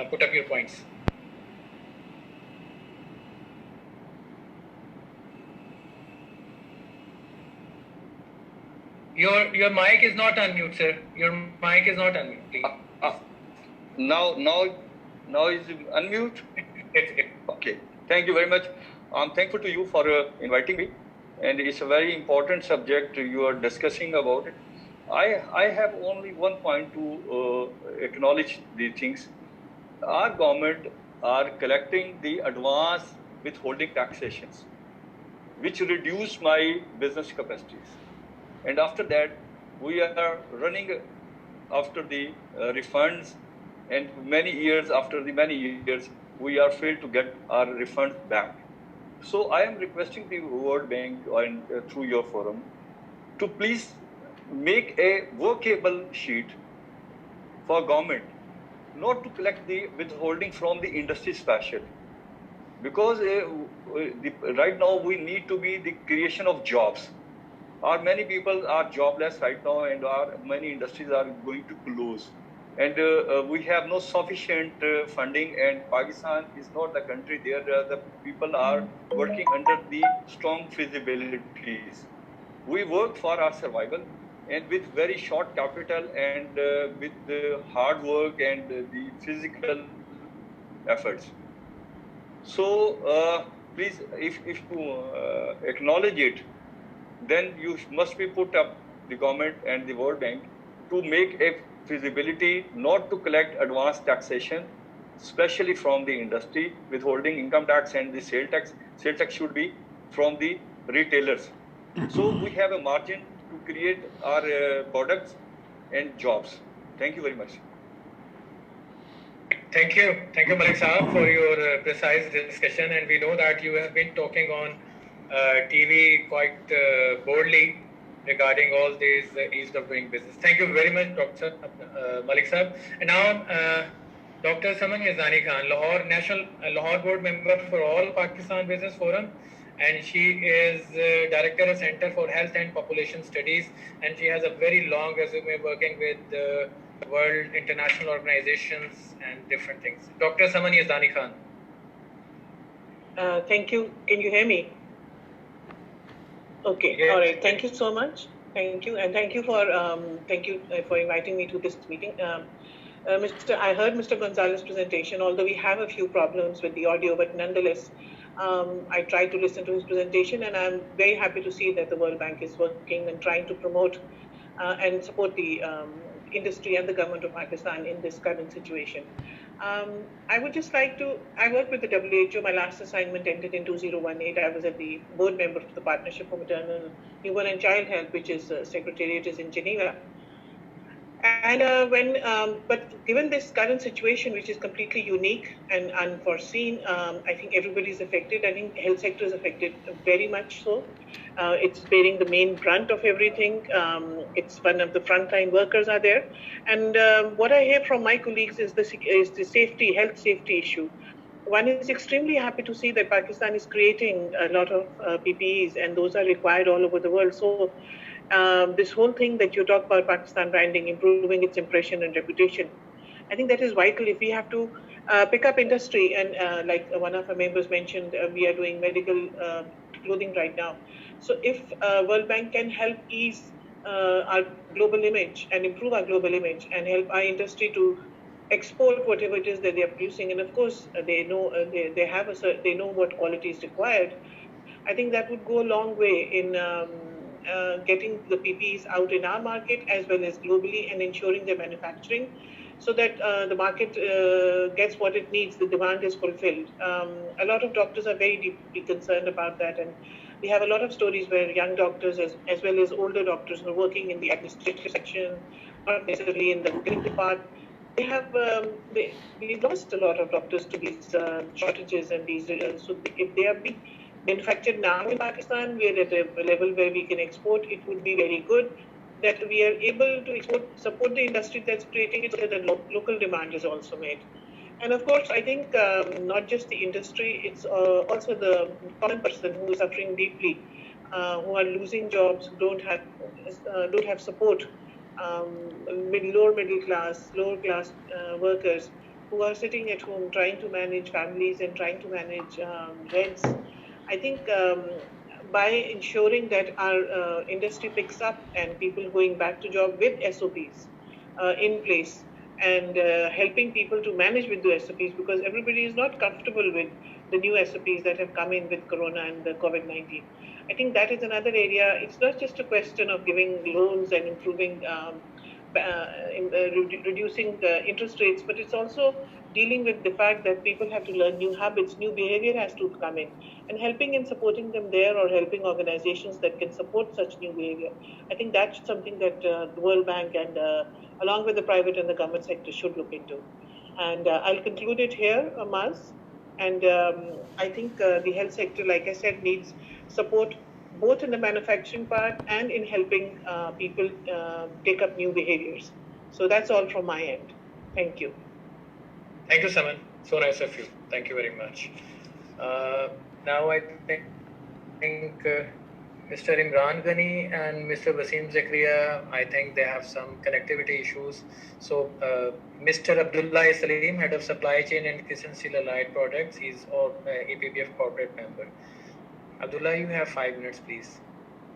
put up your points. Your mic is not unmute, sir. Your mic is not unmute, please. Now is unmute? Okay. Thank you very much. I'm thankful to you for inviting me, and it's a very important subject you are discussing about it. I have only one point to acknowledge these things. Our government are collecting the advance withholding taxations, which reduce my business capacities. And after that, we are running after the refunds, and many years after the many years, we are failed to get our refunds back. So I am requesting the World Bank and through your forum to please make a workable sheet for government, not to collect the withholding from the industry special, because right now we need to be the creation of jobs. Many people are jobless right now, and many industries are going to close. And we have no sufficient funding, and Pakistan is not the country there. The people are working under the strong feasibilities. We work for our survival, and with very short capital, and with hard work and the physical efforts. So please, if you acknowledge it, then you must be put up the government and the World Bank to make a feasibility not to collect advanced taxation, especially from the industry, withholding income tax and the sale tax. Sale tax should be from the retailers. So we have a margin to create our products and jobs. Thank you very much. Thank you, Malik Saab, for your precise discussion. And we know that you have been talking on TV quite boldly regarding all these ease of doing business. Thank you very much, Dr. Malik Saab. And now, Dr. Saman Yazani Khan, Lahore Board Member for All Pakistan Business Forum, and she is Director of Center for Health and Population Studies, and she has a very long resume working with world international organizations and different things. Dr. Saman Yazani Khan. Thank you. Can you hear me? Okay. Yes. All right. Thank you so much. Thank you, and thank you for inviting me to this meeting. I heard Mr. Gonzalez's presentation. Although we have a few problems with the audio, but nonetheless, I tried to listen to his presentation, and I'm very happy to see that the World Bank is working and trying to promote and support the industry and the government of Pakistan in this current situation. I would just like to, I worked with the WHO. My last assignment ended in 2018. I was at the board member of the Partnership for Maternal, Newborn and Child Health, which is Secretariat is in Geneva. And but given this current situation, which is completely unique and unforeseen, I think everybody's affected. I think the health sector is affected very much so. It's bearing the main brunt of everything. It's one of the frontline workers are there. And what I hear from my colleagues is the health safety issue. One is extremely happy to see that Pakistan is creating a lot of PPEs, and those are required all over the world. So this whole thing that you talk about, Pakistan branding, improving its impression and reputation, I think that is vital. If we have to pick up industry, and like one of our members mentioned, we are doing medical clothing right now. So if World Bank can help ease our global image and improve our global image and help our industry to export whatever it is that they are producing, and of course they know they know what quality is required, I think that would go a long way in getting the PPEs out in our market as well as globally, and ensuring their manufacturing so that the market gets what it needs, the demand is fulfilled. A lot of doctors are very deeply concerned about that, and we have a lot of stories where young doctors as well as older doctors who are working in the administrative section, not necessarily in the clinical part, we lost a lot of doctors to these shortages and these. So if they are being manufactured now in Pakistan, we are at a level where we can export. It would be very good that we are able to support the industry that's creating it, so that the local demand is also made. And of course, I think not just the industry, it's also the common person who is suffering deeply, who are losing jobs, don't have support, lower class workers. who are sitting at home trying to manage families and trying to manage rents. I think by ensuring that our industry picks up and people going back to job with SOPs in place and helping people to manage with the SOPs, because everybody is not comfortable with the new SOPs that have come in with Corona and the COVID-19. I think that is another area. It's not just a question of giving loans and improving, reducing the interest rates, but it's also dealing with the fact that people have to learn new habits, new behavior has to come in, and helping and supporting them there, or helping organizations that can support such new behavior. I think that's something that the World Bank and along with the private and the government sector should look into. And I'll conclude it here, Maz. And I think the health sector, like I said, needs support both in the manufacturing part and in helping people take up new behaviors. So that's all from my end. Thank you. Thank you, Saman. So nice of you. Thank you very much. Now I think Mr. Imran Ghani and Mr. Wasim Zakaria, I think they have some connectivity issues. So Mr. Abdullah Salim, Head of Supply Chain and Kitchen Steel Allied Products, he's APBF corporate member. Abdullah, you have 5 minutes, please.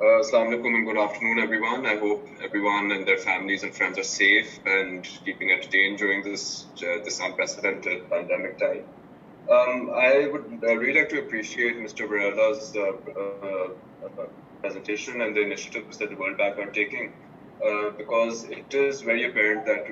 Assalamu alaikum and good afternoon, everyone. I hope everyone and their families and friends are safe and keeping entertained during this unprecedented pandemic time. I would really like to appreciate Mr. Varela's presentation and the initiatives that the World Bank are taking, because it is very apparent that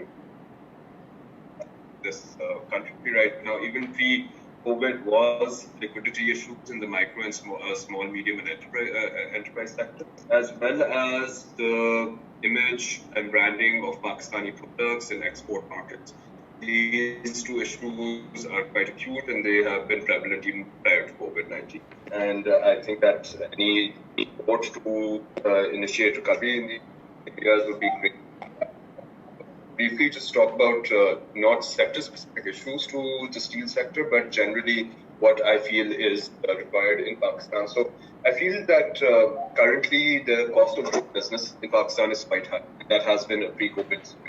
this country right now, even pre-COVID, was liquidity issues in the micro and small, medium and enterprise sector, as well as the image and branding of Pakistani products in export markets. These two issues are quite acute and they have been prevalent even prior to COVID-19. And I think that any support to initiate recovery in these areas would be great. Briefly, just talk about not sector-specific issues to the steel sector, but generally what I feel is required in Pakistan. So I feel that currently the cost of doing business in Pakistan is quite high. That has been a pre-COVID situation.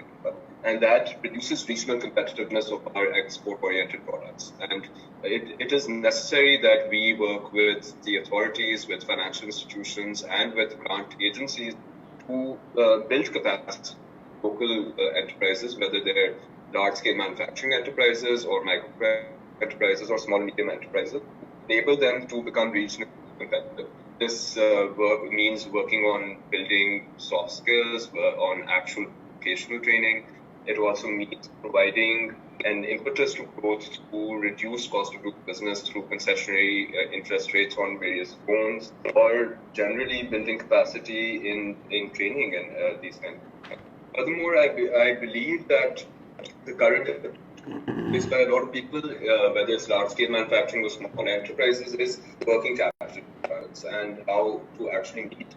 And that reduces regional competitiveness of our export-oriented products. And it is necessary that we work with the authorities, with financial institutions, and with grant agencies to build capacity. Local enterprises, whether they're large-scale manufacturing enterprises or micro enterprises or small medium enterprises, enable them to become regionally competitive. This work means working on building soft skills, on actual vocational training. It also means providing an impetus to growth to reduce cost of doing business through concessionary interest rates on various loans, or generally building capacity in training and these kinds of things. Furthermore, I believe that the current faced by a lot of people, whether it's large-scale manufacturing or small enterprises, is working capital requirements and how to actually meet.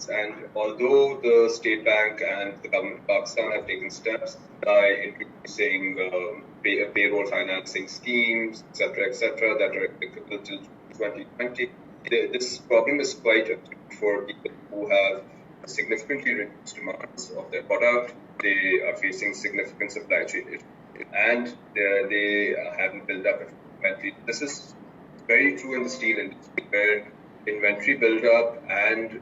And although the State Bank and the government of Pakistan have taken steps by introducing payroll financing schemes, etc., that are applicable till 2020, this problem is quite acute for people who have significantly reduced demands of their product. They are facing significant supply chain issues, and they haven't built up inventory. This is very true in the steel industry, where inventory build-up and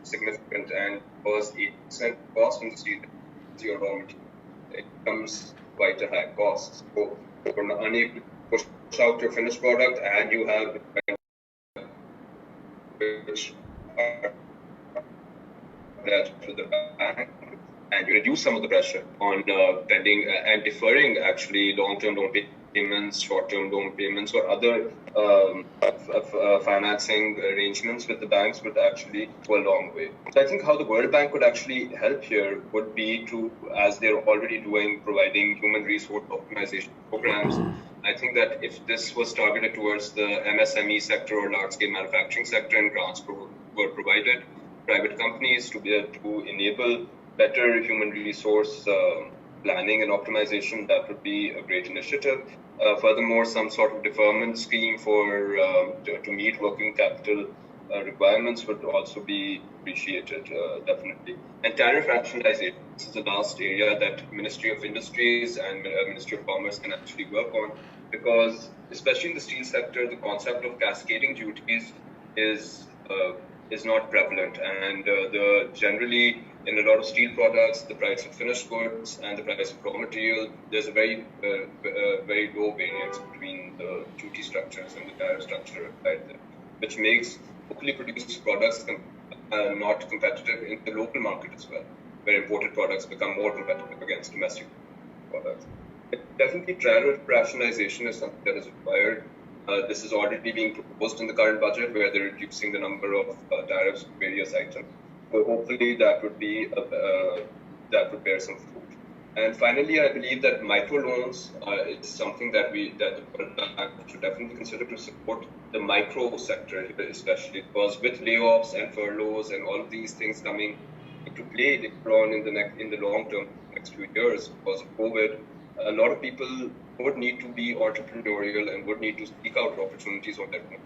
significant, and was 8% cost in the steel industry, your raw material. It becomes quite a high cost. So you're not unable to push out your finished product, and you have which are to the bank, and you reduce some of the pressure on pending and deferring actually long-term loan payments, short-term loan payments, or other financing arrangements with the banks would actually go a long way. So I think how the World Bank could actually help here would be to, as they're already doing, providing human resource optimization programs. I think that if this was targeted towards the MSME sector or large-scale manufacturing sector, and grants were provided, private companies to be able to enable better human resource planning and optimization, that would be a great initiative. Furthermore, some sort of deferment scheme for to meet working capital requirements would also be appreciated, definitely. And tariff rationalization, this is the last area that Ministry of Industries and Ministry of Commerce can actually work on, because especially in the steel sector, the concept of cascading duties is not prevalent, and generally in a lot of steel products, the price of finished goods and the price of raw material, there's a very very low variance between the duty structures and the tariff structure right there, which makes locally produced products not competitive in the local market as well, where imported products become more competitive against domestic products. Definitely, tariff rationalization is something that is required. This is already being proposed in the current budget, where they're reducing the number of tariffs for various items. So hopefully that would bear some fruit. And finally, I believe that microloans is something that the World Bank should definitely consider to support the micro sector, especially because with layoffs and furloughs and all of these things coming into play later on in the long term, next few years, because of COVID, a lot of people would need to be entrepreneurial and would need to seek out opportunities on their own.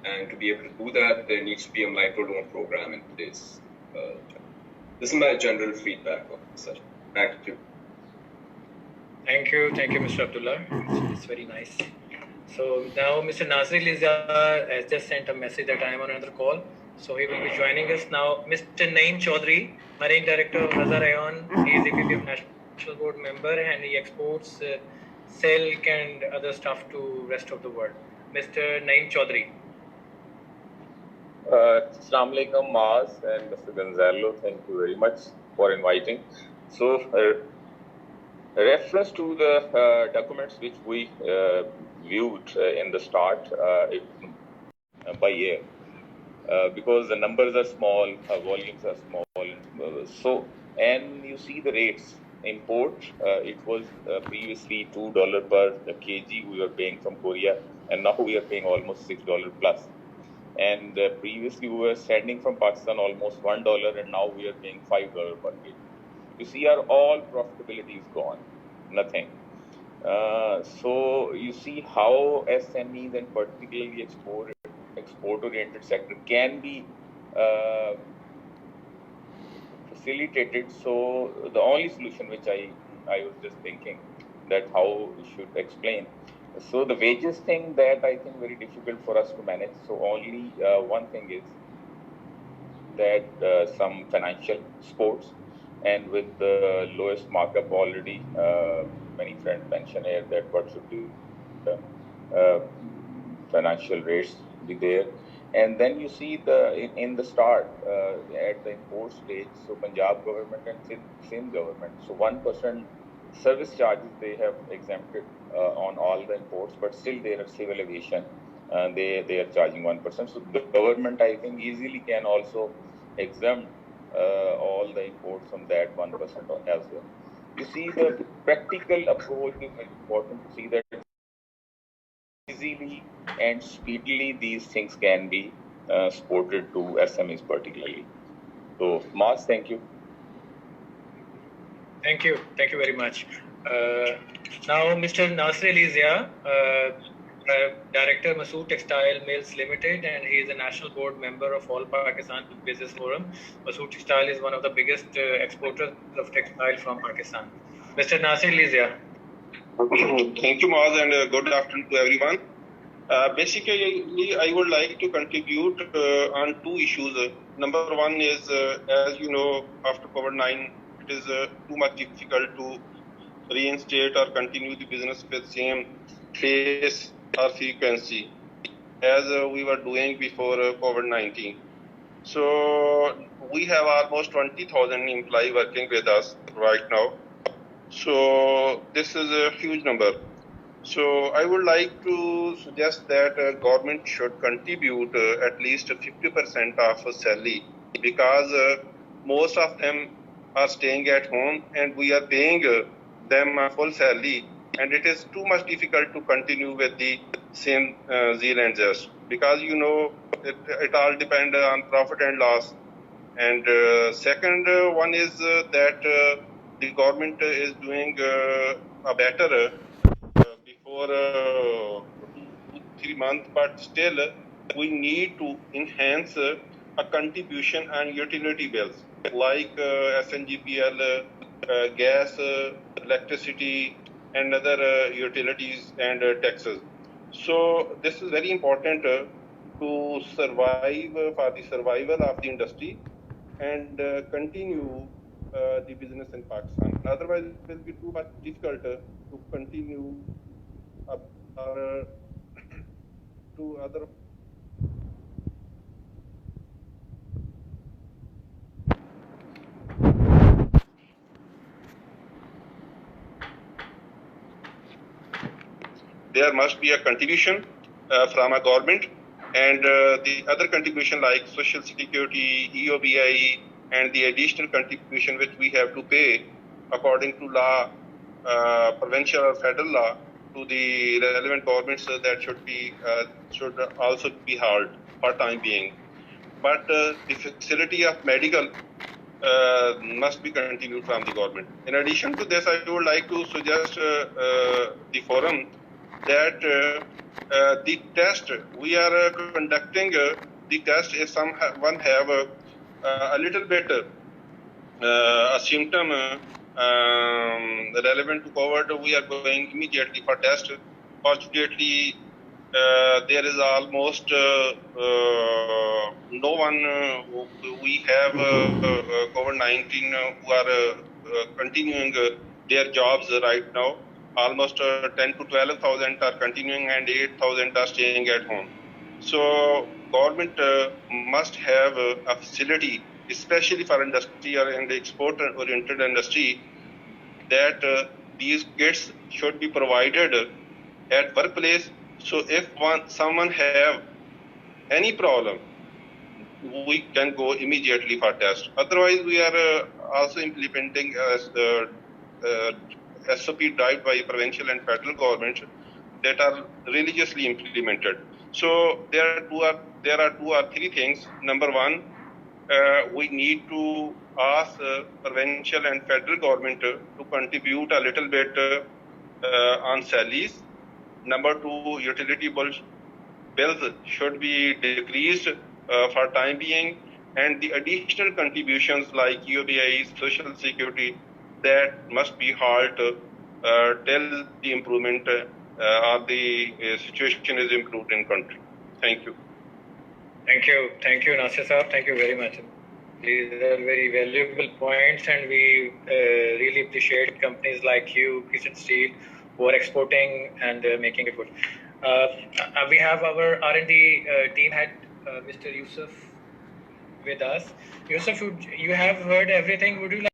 And to be able to do that, there needs to be a microloan program in place. This is my general feedback on this session. Thank you. Thank you, Mr. Abdullah. It's very nice. So now Mr. Nasri Liza has just sent a message that I am on another call. So he will be joining us now. Mr. Naeem Chaudhary, Marine Director of Raza Rayon. He is APBF National Board member and he exports silk and other stuff to rest of the world. Mr. Naeem Chaudhary. Assalamu alaikum, Maaz and Mr. Gonzalo. Thank you very much for inviting. So, reference to the documents which we viewed in the start by year, because the numbers are small, volumes are small. And you see the rates. Import, it was previously $2 per kg we were paying from Korea, and now we are paying almost $6 plus. And previously we were sending from Pakistan almost $1, and now we are paying $5 per kg. You see, our all profitability is gone, nothing. So you see how SMEs and particularly export-oriented sector can be facilitated. So the only solution which I was just thinking that how we should explain. So the wages thing, that I think very difficult for us to manage. So only one thing is that some financial supports, and with the lowest markup already, many friends mentioned here that what should be the financial rates be there. And then you see in the start at the import stage, so Punjab government and Sindh government, so 1% service charges they have exempted on all the imports, but still there are civil aviation, they are charging 1%. So the government, I think, easily can also exempt all the imports from that 1% as well. You see, the practical approach is important to see that easily and speedily these things can be supported to SMEs particularly. So, Maaz, thank you. Thank you very much. Now, Mr. Nasri Lizia, Director, Masood Textile Mills Limited, and he is a national board member of All Pakistan Business Forum. Masood Textile is one of the biggest exporters of textile from Pakistan. Mr. Nasri Lizia. Thank you, Maaz, and good afternoon to everyone. Basically, I would like to contribute on two issues. Number one is, as you know, after COVID-19, it is too much difficult to reinstate or continue the business with same pace or frequency as we were doing before COVID-19. So we have almost 20,000 employees working with us right now. So this is a huge number. So I would like to suggest that government should contribute at least 50% of salary, because most of them are staying at home and we are paying them a full salary, and it is too much difficult to continue with the same zeal and zest, because you know it all depends on profit and loss. And second one is that the government is doing a better before 2-3 months, but still we need to enhance a contribution on utility bills like SNGPL, gas, electricity, and other utilities and taxes. So this is very important to survive for the survival of the industry and continue the business in Pakistan. Otherwise, it will be too much difficult to continue to other. There must be a contribution from a government, and the other contribution like social security, EOBI, and the additional contribution which we have to pay according to law, provincial or federal law, to the relevant governments that should also be held for time being. But the facility of medical must be continued from the government. In addition to this, I would like to suggest the forum that the test we are conducting the test if someone have a little bit a symptom relevant to COVID, we are going immediately for test. Fortunately, there is almost no one we have COVID-19 who are continuing their jobs right now. Almost 10 to 12,000 are continuing and 8,000 are staying at home. So government must have a facility, especially for industry or in the export-oriented industry, that these kits should be provided at workplace. So if someone have any problem, we can go immediately for test. Otherwise, we are also implementing SOP drive by provincial and federal governments that are religiously implemented. So there are two or three things. Number one, we need to ask provincial and federal government to contribute a little bit on salaries. Number two, utility bills should be decreased for time being, and the additional contributions like EOBI, social security, that must be halt till the improvement or the situation is improved in country. Thank you. Thank you, Nasir Saab. Thank you very much. These are very valuable points, and we really appreciate companies like you, Christian Steel, who are exporting and making it good. We have our R&D team head, Mr. Yusuf, with us. Yusuf, you have heard everything. Would you like